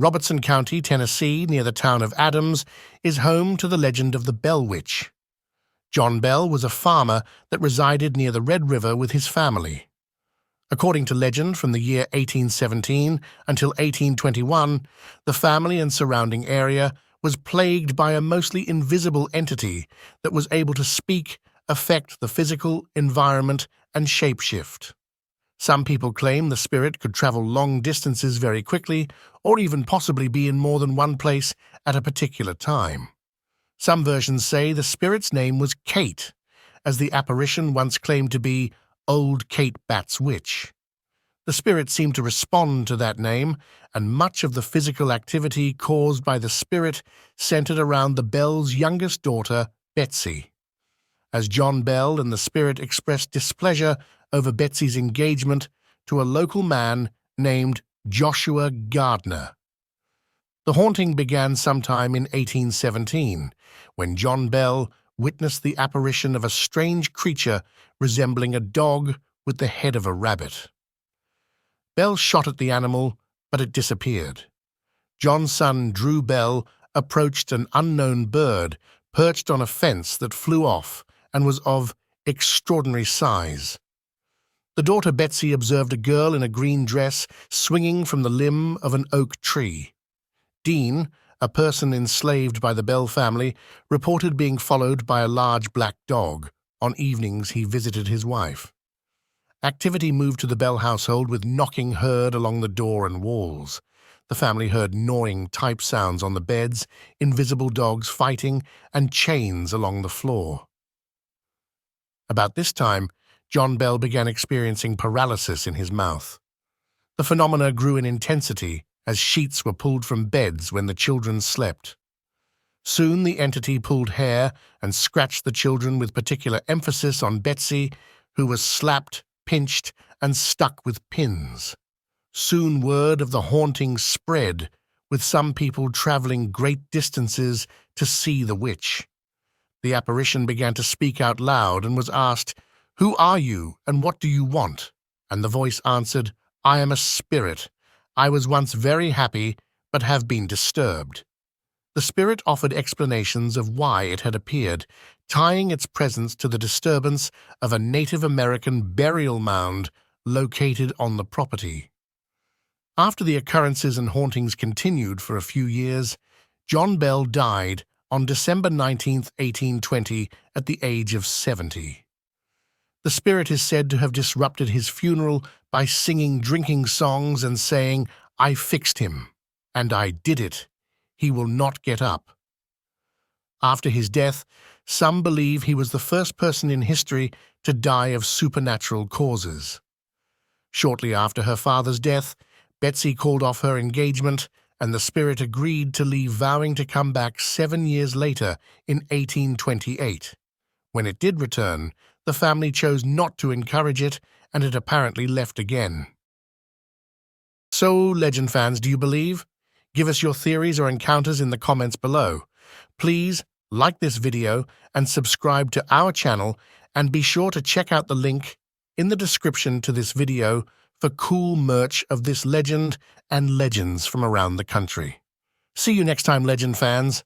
Robertson County, Tennessee, near the town of Adams, is home to the legend of the Bell Witch. John Bell was a farmer that resided near the Red River with his family. According to legend, from the year 1817 until 1821, the family and surrounding area was plagued by a mostly invisible entity that was able to speak, affect the physical environment, and shapeshift. Some people claim the spirit could travel long distances very quickly, or even possibly be in more than one place at a particular time. Some versions say the spirit's name was Kate, as the apparition once claimed to be Old Kate Bat's Witch. The spirit seemed to respond to that name, and much of the physical activity caused by the spirit centered around the Bell's youngest daughter, Betsy. As John Bell and the spirit expressed displeasure over Betsy's engagement to a local man named Joshua Gardner. The haunting began sometime in 1817, when John Bell witnessed the apparition of a strange creature resembling a dog with the head of a rabbit. Bell shot at the animal, but it disappeared. John's son, Drew Bell, approached an unknown bird perched on a fence that flew off and was of extraordinary size. The daughter Betsy observed a girl in a green dress swinging from the limb of an oak tree. Dean, a person enslaved by the Bell family, reported being followed by a large black dog on evenings he visited his wife. Activity moved to the Bell household with knocking heard along the door and walls. The family heard gnawing type sounds on the beds, invisible dogs fighting, and chains along the floor. About this time, John Bell began experiencing paralysis in his mouth. The phenomena grew in intensity as sheets were pulled from beds when the children slept. Soon the entity pulled hair and scratched the children with particular emphasis on Betsy, who was slapped, pinched, and stuck with pins. Soon word of the haunting spread, with some people traveling great distances to see the witch. The apparition began to speak out loud and was asked, "Who are you, and what do you want?" And the voice answered, "I am a spirit. I was once very happy, but have been disturbed." The spirit offered explanations of why it had appeared, tying its presence to the disturbance of a Native American burial mound located on the property. After the occurrences and hauntings continued for a few years, John Bell died on December 19, 1820, at the age of 70. The spirit is said to have disrupted his funeral by singing drinking songs and saying, "I fixed him, and I did it. He will not get up." After his death, some believe he was the first person in history to die of supernatural causes. Shortly after her father's death, Betsy called off her engagement, and the spirit agreed to leave, vowing to come back 7 years later in 1828. When it did return, the family chose not to encourage it, and it apparently left again. So, legend fans, do you believe? Give us your theories or encounters in the comments below. Please like this video and subscribe to our channel, and be sure to check out the link in the description to this video for cool merch of this legend and legends from around the country. See you next time, legend fans.